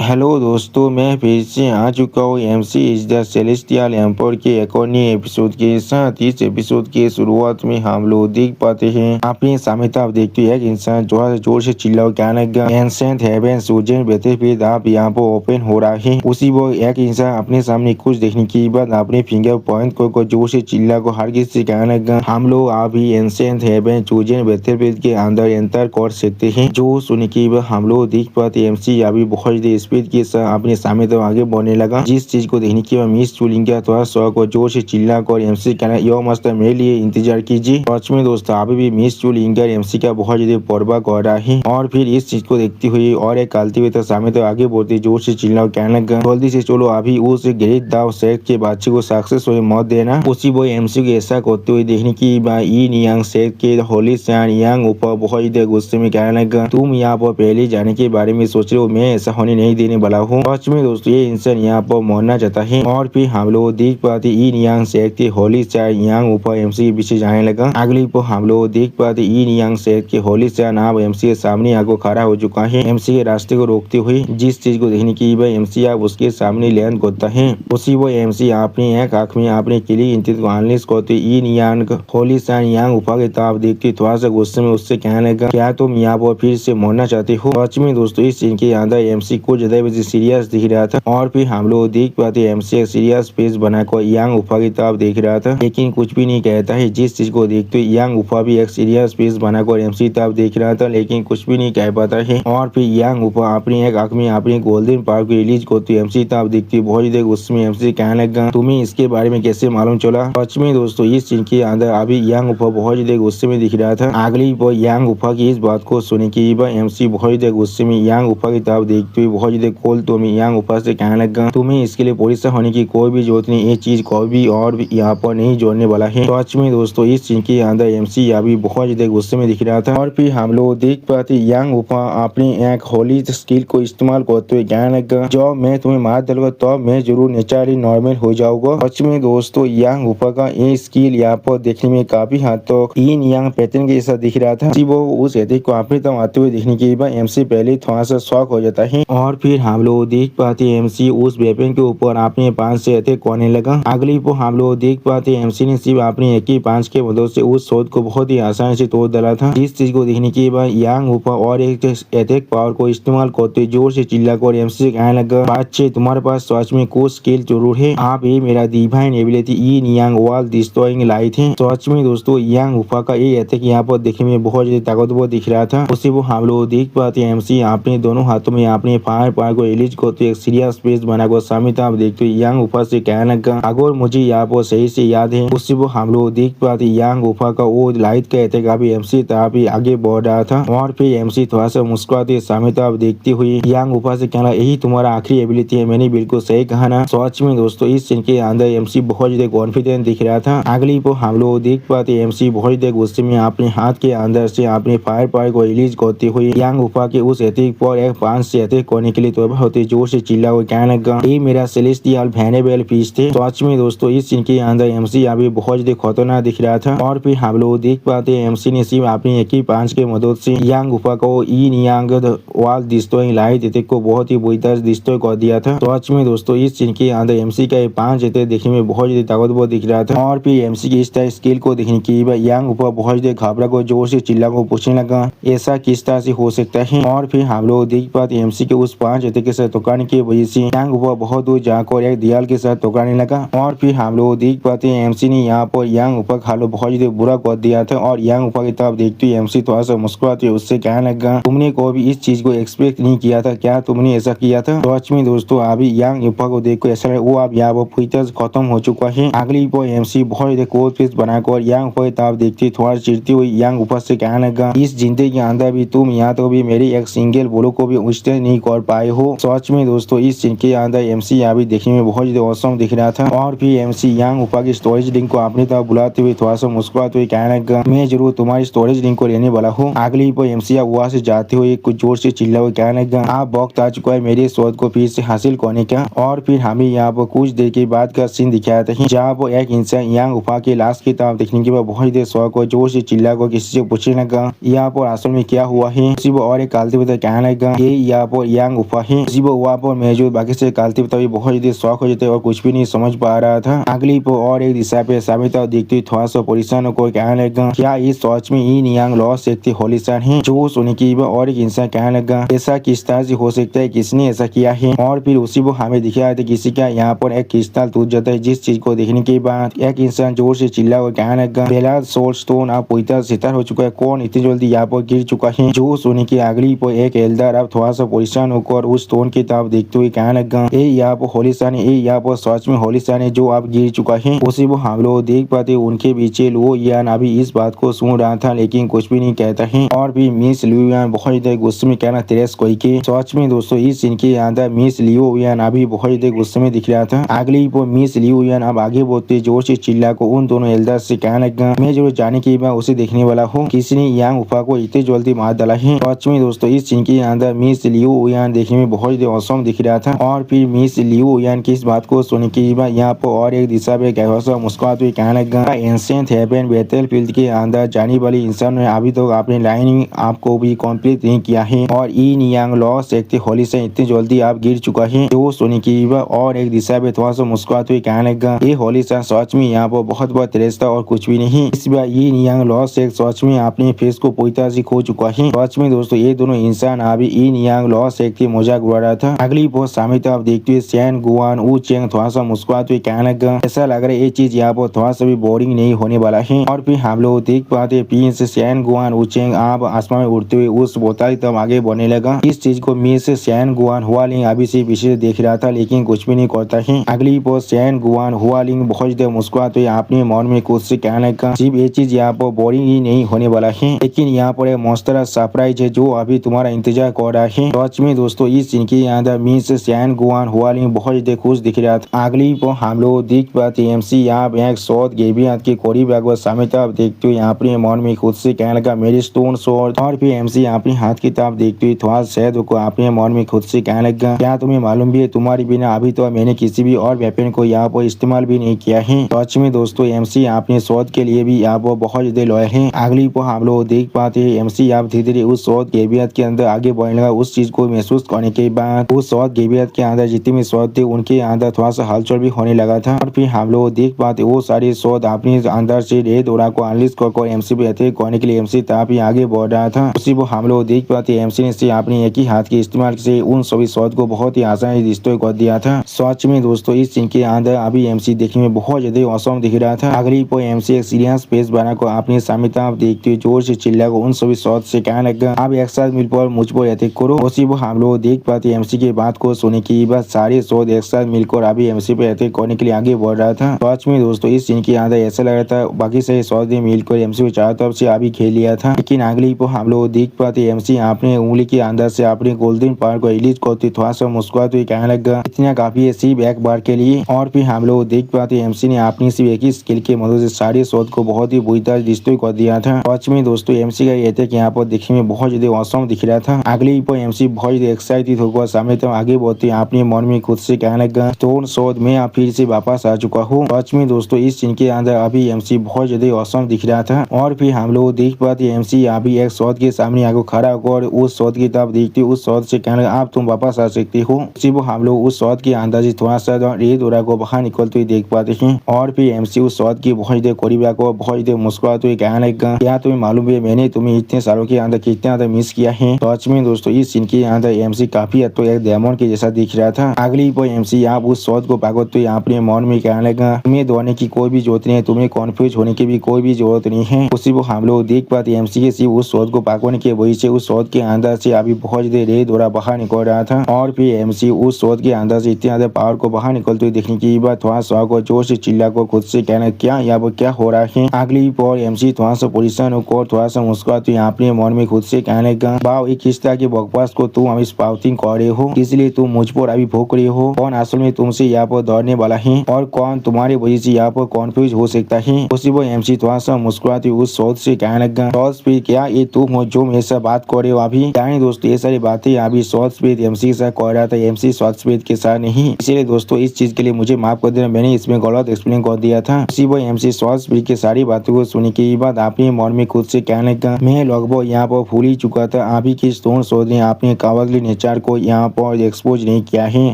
Hello दोस्तों, मैं फिर से आ चुका हूँ MC is the celestial emperor के एक और नए एपिसोड के साथ। इस एपिसोड के शुरुआत में हम लोग देख पाते हैं अपने सामने आप देखते हैं एक इंसान जोर से चिल्लाओ क्या लगा एंसेंट हेवन सूजन बेथेफील्ड आप यहाँ पर ओपन हो रहा है। उसी वो एक इंसान अपने सामने कुछ देखने के बाद अपने फिंगर पॉइंट को जोर से चिल्ला को हर किसी से कहने लगा हम लोग अभी एंसेंट हेवन सूजन बेथेफील्ड के अंदर एंटर कर सकते हैं। जो सुनने के बाद हम लोग देख पाते एमसी अभी बहुत स्पीड के साथ अपने सामने तो आगे बढ़ने लगा। जिस चीज को देखने के बाद मिस चुलिंगा थोड़ा सा को जोर से चिल्ला कर एमसी कहना यो मस्त मेरे लिए इंतजार कीजिए। सच में दोस्तों अभी भी मिस चुलिंगा एमसी का बहुत ज्यादा परवाह कर रहा है और फिर इस चीज को देखते हुए और एक कालते हुए तो सामने तो आगे बढ़ते जोर से चिल्ला कहने लगा जल्दी से चलो अभी उस ग्रेट दाव शेख के बच्चे को सक्सेस हुए मौत देना। उसी वो एमसी को ऐसा करते हुए देखने की ई नियांग शेख के होली सैन यांग ऊपर बहुत ज्यादा गुस्से में कहने लगा तुम यहाँ पर पहले जाने के बारे में सोच रहे हो, मैं ऐसा होने नहीं देने वाला हूँ। सच में दोस्तों ये इंसान यहाँ पर मरना चाहता है और फिर हम लोग देख पाते ई नियांग शेख के होली सैन यांग ऊपर एमसी के पीछे जाने लगा। अगली पर हम लोग देख पाते ई नियांग शेख के होली सैन अब एमसी के सामने आगे खड़ा हो चुका है एमसी के रास्ते को रोकते हुए। जिस चीज को देखने की एमसी आप उसके सामने लैंड करता है उसी वो एमसी अपनी एक आंख में अपने किली इंतजार को एनालिस करते ई नियांग होली सैन यांग ऊपर के ताप देखते थोड़ा सा गुस्से में उससे कहने लगा क्या तुम यहाँ पर फिर से मरना चाहते हो। सच में दोस्तों इस सीन के अंदर एमसी को ज्यादा सीरियस दिख रहा था और फिर हम लोग देख पाते एमसी एक सीरियस फेस बनाकर यांग ऊपर की तरफ देख रहा था लेकिन कुछ भी नहीं कहता है। जिस चीज को देखते यांग ऊपर भी एक सीरियस फेस बनाकर एमसी तरफ देख रहा था लेकिन कुछ भी नहीं कह पाता है और फिर यांग ऊपर अपनी एक आंख में अपनी गोल्डन पावर को रिलीज करते एमसी तरफ देखती बहुत देर उसमें एमसी कहने लगा तुम्हें इसके बारे में कैसे मालूम चला। सच में दोस्तों इस सीन के अंदर अभी यांग ऊपर बहुत देर गुस्से में दिख रहा था। अगली पर यांग ऊपर की इस बात को सुने की एमसी बहुत देर गुस्से में यांग ऊपर की तरफ देखते हुए बहुत देर खोल तो यांग ऊपर से कहने लगा तुम्हें इसके लिए पुलिस होने की कोई भी जरूरत नहीं, ये चीज कोई भी और यहाँ पर नहीं जोड़ने वाला है। सच में दोस्तों इस चीज के अंदर एमसी अभी बहुत ज्यादा गुस्से में दिख रहा था और फिर हम लोग देख पाते यांग ऊपर अपनी एक होली स्किल को इस्तेमाल करते हुए कहने लगा जब मैं तुम्हें मार दूंगा तो मैं जरूर नेचुरली नॉर्मल हो जाऊंगा। सच में दोस्तों यांग ऊपर का ये स्किल यहाँ पर देखने में काफी हद तक इन यांग पैटर्न के जैसा दिख रहा था। वो उस एथिक को अपने तक आते हुए देखने के बाद एमसी पहले थोड़ा सा शॉक हो जाता है और फिर हम लोग देख पाते एमसी उस वेपन के ऊपर अपने पांच से अटैक करने लगा। अगली को हम लोग देख पाते एमसी ने सिर्फ अपने एक ही पांच के मदद से उस शॉट को बहुत ही आसानी से तोड़ डाला था। इस चीज को देखने के बाद यांग ऊपर और एक अटैक पावर को इस्तेमाल करते जोर से चिल्लाकर एमसी से कहने लगा बच्चे तुम्हारे पास सच में कुछ स्किल जरूर है, आप ये मेरा डिवाइन एबिलिटी ई नियांग वॉल डिस्ट्रॉइंग लाइट है। सच में दोस्तों यांग ऊपर का ये अटैक यहाँ पर देखने में बहुत ज्यादा ताकतवर दिख रहा था। उसी वो हम लोग देख पाते एमसी अपने दोनों हाथों में अपने फायर पावर को रिलीज करते एक सीरियस फेस बनाकर सामने आप देखते यांग ऊपर से कहने लगा अगर मुझे यहाँ पर सही से याद है उसी वो हम लोग देख पाते यांग ऊपर का वो लाइट का अटैक अभी एमसी तरफ ही आगे बढ़ रहा था और फिर एमसी थोड़ा सा मुस्कुराते सामने तरफ देखते हुए यांग ऊपर से कहना यही तुम्हारा आखिरी एबिलिटी है, मैंने बिल्कुल सही कहा ना। सच में दोस्तों इस सीन के अंदर एमसी बहुत ज्यादा कॉन्फिडेंट दिख रहा था। अगली को हम लोग देख पाते एमसी बहुत ज्यादा गुस्से में अपने हाथ के अंदर से अपने फायर पावर को रिलीज करते हुए यांग ऊपर के उस अटैक पर एक पांच से अटैक करने के लिए तैयार होते जोर से चिल्ला हुए कहने लगा ये मेरा सेलेस्टियल वेनेबल पीस थे। सच में दोस्तों इस सीन के अंदर एमसी अभी बहुत ज्यादा खतरनाक दिख रहा था और फिर हम लोग देख पाते एमसी ने सिर्फ अपनी एक ही पांच के मदद से यांग ऊपर को ई नियांग वॉल डिस्ट्रॉइंग लाइट अटैक को बहुत ही बुरी तरह डिस्ट्रॉय कर दिया था। सच में दोस्तों इस सीन के अंदर एमसी का ये पांच अटैक देखने में बहुत ज्यादा ताकतवर दिख रहा था और फिर एमसी की इस तरह स्किल को देखने की यांग ऊपर बहुत ज्यादा घबरा को जोर से चिल्ला को पूछने लगा ऐसा किस तरह से हो सकता है और फिर हम लोग देख पाते एमसी के उस पांच अटैक के साथ टकराने की वजह से यांग ऊपर बहुत दूर जाकर एक दीवार के साथ टकराने लगा और फिर हम लोग देख पाते हैं एमसी ने यहाँ पर यांग ऊपर खालो बहुत ज्यादा बुरा कर दिया था और यांग ऊपर की तरफ देखते हुए एमसी थोड़ा सा मुस्कुराते उससे कहने लगा तुमने कोई भी इस चीज को एक्सपेक्ट नहीं किया था क्या तुमने ऐसा किया था। सच में दोस्तों अभी यांग ऊपर को देख कर ऐसा लगा वो अब यहाँ पर पूरी तरह खत्म हो चुका है। अगली पर एमसी बहुत ज्यादा कोर फेस बनाकर यांग ऊपर की तरफ देखते थोड़ा चिड़ती हुई यांग ऊपर से कहने लगा इस जिंदगी के अंदर भी तुम यहाँ तो भी मेरी एक सिंगल बोलो को भी उस्तेज नहीं कर पाए हो। सच में दोस्तों इस सीन के अंदर एमसी अभी देखने में बहुत ज्यादा औसम दिख रहा था और फिर एमसी यांग ऊपर की स्टोरेज लिंक को अपनी तरफ बुलाते हुए थोड़ा सा मुस्कुराते हुए कहने लगा मैं जरूर तुम्हारी स्टोरेज लिंक को लेने वाला हूँ। अगली पर एमसी वहां से जाते हुए कुछ जोर से चिल्ला हुए कहने लगा आप वक्त आ चुका है मेरे शोध को फिर से हासिल करने का। और फिर हमें यहाँ पर कुछ देर के बाद का सीन दिखाया था जहाँ पर एक इंसान यांग ऊपर के लाश की तरफ देखने के बाद बहुत देर शौक और जोर से चिल्ला कर किसी से पूछने लगा यहाँ पर असल में क्या हुआ है। और एक कालते हुए कहने लगा ये यहाँ पर यांग ऊपर चुका है। उसी वो वहाँ पर मौजूद बाकी से कालती तभी बहुत ज्यादा शौक हो जाते और कुछ भी नहीं समझ पा रहा था। अगली पर और एक दिशा पे सामिता देखती थोड़ा सा परेशान को कहने लगा, क्या इस सच में ई नियांग लॉ सकते होलीसान है? जो सुनी की और एक इंसान कहने लगा, ऐसा किस तरह से हो सकता है, किसने ऐसा किया है? और फिर उसी वो हमें दिखाया था किसी का यहाँ पर एक क्रिस्टल टूट जाता है, जिस चीज को देखने के बाद एक इंसान जोर से चिल्ला और कहने लगा, बेला सोल स्टोन अब पूरी तरह सितार हो चुका है, कौन इतनी जल्दी यहाँ पर गिर चुका है? जो सुनी की अगली पर एक एल्डर अब थोड़ा सा परेशान होकर उस स्टोन की तरफ देखते हुए कहने लगा, ये यहाँ पर होलीसान है, यहाँ पर सच में होलीसान है जो अब गिर चुका है। उसी वो हम लोग देख पाते उनके पीछे लो यान अभी इस बात को सुन रहा था लेकिन कुछ भी नहीं कहता है। और भी मिस लियो यान बहुत ज्यादा गुस्से में कहना तेरेस कोई के। सच में दोस्तों इस सीन के अंदर मिस लियो यान अभी बहुत ज्यादा गुस्से में दिख रहा था। अगली पर मिस लियो यान अब आगे बढ़ते जोर से चिल्ला को उन दोनों एल्डर से कहने लगा, मैं जरूर जाने के बाद उसे देखने वाला हूँ, किसी ने यांग उफा को इतनी जल्दी मार डाला है। सच में दोस्तों इस सीन के अंदर मिस लियो यान देखने में बहुत ज्यादा औसम दिख रहा था। और फिर मिस लियो यान की इस बात को सुनने के बाद यहाँ पर और एक दिशा में गहरा मुस्कुराते हुए कहने लगा, एंशिएंट हेवन बैटलफील्ड के अंदर जाने वाले इंसान ने अभी तक अपनी लाइनिंग आपको भी कंप्लीट नहीं किया है और ई नियांग लॉ सकते होली से इतनी जल्दी आप गिर चुका है। जो सुनी की और एक दिशा में थोड़ा सा मुस्कुराते हुए कहने लगा, ये होली सा सच में यहाँ पर बहुत बहुत तेज था और कुछ भी नहीं। इस बार ये नियांग लॉ से सच में अपने फेस को पूरी तरह से खो चुका है। सच में दोस्तों ये दोनों इंसान अभी ई नियांग लॉ से की मजाक उड़ा रहा था। अगली पोस्ट सामने तरफ देखते हुए सैन गुआन ऊ चेंग थोड़ा सा मुस्कुराते हुए कहने लगा, ऐसा लग रहा है ये चीज यहाँ पर थोड़ा सा भी बोरिंग नहीं होने वाला है। और फिर हम लोग देख पाते प्रिंस सैन गुआन ऊ चेंग आप आसमान में उड़ते हुए उस बोतल तब आगे बढ़ने लगा। इस चीज को मिस सैन गुआन हुआलिंग अभी से पीछे देख रहा था लेकिन कुछ भी नहीं करता है। अगली पोस्ट सैन गुआन हुआलिंग बहुत ज्यादा मुस्कुराते हुए अपने मन में खुद से कहने लगा, सिर्फ ये चीज यहाँ पर बोरिंग ही नहीं होने वाला है लेकिन यहाँ पर एक मस्त सरप्राइज है जो अभी तुम्हारा इंतजार कर रहा है। सच में दोस्तों इस सीन के अंदर मिस सैन गुआन हुआलिंग बहुत ज्यादा खुश दिख रहा था। अगली पर हम लोग देख पाते एमसी यहाँ एक शॉट गेबियत के करीब आगे सामने तरफ देखते हुए अपने मन में खुद से कहने लगा, मेरी स्टोन शॉट। और फिर एमसी अपने हाथ की तरफ देखते हुए थोड़ा शहद को अपने मन में खुद से कहने लगा, क्या तुम्हें मालूम भी है तुम्हारी बिना अभी तो मैंने किसी भी और वेपन को यहाँ पर इस्तेमाल भी नहीं किया है। सच में दोस्तों एमसी अपने शॉट के लिए भी यहाँ पर बहुत ज्यादा लॉयल है। अगली पर हम लोग देख पाते हैं एमसी आप धीरे धीरे उस शॉट गेबियत के अंदर आगे बढ़ने लगा। उस चीज को महसूस करने के बाद उस शॉट गेबियत के अंदर जितने भी शॉट थे उनके अंदर थोड़ा सा हलचल भी होने लगा था। और फिर हम लोग देख पाते वो सारे शॉट अपने अंदर से रेड ओरा को अनलिश कर एमसी पे अटैक करने के लिए एमसी काफी आगे बढ़ रहा था। उसी को हम लोग देख पाते एमसी ने से अपने एक ही हाथ के इस्तेमाल से उन सभी शॉट को बहुत ही आसानी से डिस्ट्रॉय कर दिया था। सच में दोस्तों इस सीन के अंदर अभी एमसी देखने में बहुत ज्यादा औसम दिख रहा था। अगली पर एमसी एक सीरियस पेज बना को अपने सामने तरफ देखते हुए जोर से चिल्ला को उन सभी शॉट से कहने लगा, आप एक साथ मिलकर मुझ पर अटैक करो। उसी को हम लोग देख पाते एमसी की बात को सुनने के बाद सारे शॉट एक साथ मिलकर अभी एमसी पे अटैक करने के लिए आगे बढ़ रहा था। सच में दोस्तों इस सीन के अंदर ऐसा लग रहा था बाकी सारे शॉट ने मिलकर एमसी को चारों तरफ से अभी खेल लिया था। लेकिन अगली पर हम लोग देख पाते एमसी अपने उंगली के अंदर से अपने गोल्डन पावर को रिलीज करते थोड़ा सा मुस्कुराते हुए कहने लगा, इतना काफी है सिर्फ एक बार के लिए। और फिर हम लोग देख पाते एमसी ने अपनी सिर्फ एक ही स्किल के मदद से सारे शॉट को बहुत ही बुरी तरह डिस्ट्रॉय कर दिया था। सच में दोस्तों एमसी का ये अटैक यहाँ पर देखने में बहुत ज्यादा औसम दिख रहा था। अगली पर एमसी बहुत ज्यादा एक्साइटेड होकर सामने तक आगे बढ़ते अपने मन में खुद से कहने लगा, स्टोन शॉट में फिर से वापस आ चुका हूँ। सच में दोस्तों इस सीन के अंदर अभी एमसी बहुत ज्यादा औसम दिख रहा था। और फिर हम लोग देख पाते एमसी अभी एक शॉट के सामने आगे खड़ा होकर उस शॉट की तरफ देखते उस शॉट से कहने लगा, आप तुम वापस आ सकते हो। सिर्फ हम लोग उस शॉट के अंदाजे थोड़ा सा रेड ओरा को बाहर निकलते हुए देख पाते हैं। और फिर एमसी उस शॉट की बहुत ज्यादा करीब आकर बहुत ज्यादा मुस्कुराते हुए कहने लगा, क्या तुम्हें मालूम है मैंने तुम्हें इतने सालों के अंदर कितना ज्यादा मिस किया है। सच में दोस्तों इस सीन के अंदर एमसी काफी हद तक एक डेमन के जैसा दिख रहा था। अगली पर एमसी आप उस शॉट को पागलते हुए अपने मन में कहने लगा, तुम्हें दौड़ने की कोई भी जरूरत नहीं है, तुम्हें कॉन्फ्यूज होने की भी कोई भी जरूरत नहीं है। उसी को हम लोग देख पाते एमसी के सिर्फ उस शॉट को पागलने के वजह से उस शॉट के अंदर से अभी बहुत ज्यादा रेड ओरा बाहर निकल रहा था। और फिर एमसी उस शॉट के अंदर से इतने ज्यादा पावर को बाहर निकलते हुए देखने की बात थोड़ा सा को जोर से चिल्ला को खुद से कहना, क्या यहाँ पर क्या हो रहा है। अगली पर एमसी थोड़ा सा पोजिशन होकर थोड़ा सा मुस्कुराते हुए अपने मन में खुद से कहने लगा, वाओ एक किस तरह की बकवास को तुम अभी स्पाउटिंग कर रहे हो, इसलिए तुम मुझ पर अभी भोग रहे हो। कौन असल में तुमसे यहाँ पर दौड़ने वाला है और कौन तुम्हारी वजह से यहाँ पर कॉन्फ्यूज हो सकता है। उसी वो एमसी थोड़ा सा मुस्कुराते हुए उस शॉट से कहने लगा, शॉट स्पीड क्या ये तुम हो जो मेरे साथ बात कर रहे हो अभी। यानी दोस्तों ये सारी बातें अभी शॉट स्पीड एमसी के साथ कर रहा था, एमसी शॉट स्पीड के साथ नहीं। इसलिए दोस्तों इस चीज के लिए मुझे माफ कर देना, मैंने इसमें गलत एक्सप्लेन कर दिया था। उसी वो एमसी शॉट स्पीड की सारी बातों को सुनने के बाद अपने मन में खुद से कहने लगा, मैं लगभग यहाँ पर भूल ही चुका था अभी की स्टोन शॉट ने अपने कावली नेचर समाचार को यहाँ पर एक्सपोज नहीं किया है।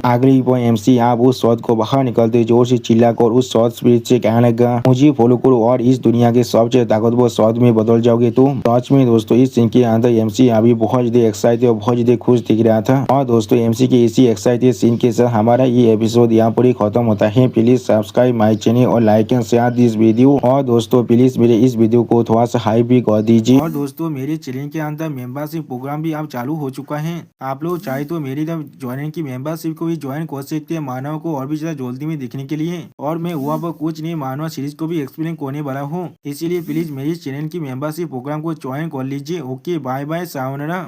आखिरी पर एमसी आप उस शॉट को बाहर निकलते जोर से चिल्लाकर उस शॉट स्पीड से कहने लगा, मुझे फॉलो करो और इस दुनिया के सबसे ताकतवर शॉट में बदल जाओगे तुम। सच में दोस्तों इस सीन के अंदर एमसी अभी बहुत ज्यादा एक्साइटेड और बहुत ज्यादा खुश दिख रहा था। और दोस्तों एमसी के इसी एक्साइटेड सीन के साथ हमारा ये एपिसोड यहाँ पर ही खत्म होता है। प्लीज सब्सक्राइब माई चैनल और like and share this video. और दोस्तों प्लीज मेरे इस वीडियो को थोड़ा सा हाइप भी कर दीजिए। और दोस्तों मेरे चैनल के अंदर मेंबरशिप प्रोग्राम भी अब चालू हो चुका है। आप लोग चाहे तो मेरी ज्वाइनिंग की मेंबरशिप को भी ज्वाइन कर सकते हैं मानव को और भी ज्यादा जल्दी में दिखने के लिए। और मैं हुआ पर कुछ नहीं मानव सीरीज को भी एक्सप्लेन करने वाला हूँ, इसीलिए प्लीज मेरी चैनल की मेंबरशिप प्रोग्राम को ज्वाइन कर लीजिए। Okay bye bye सावनारा।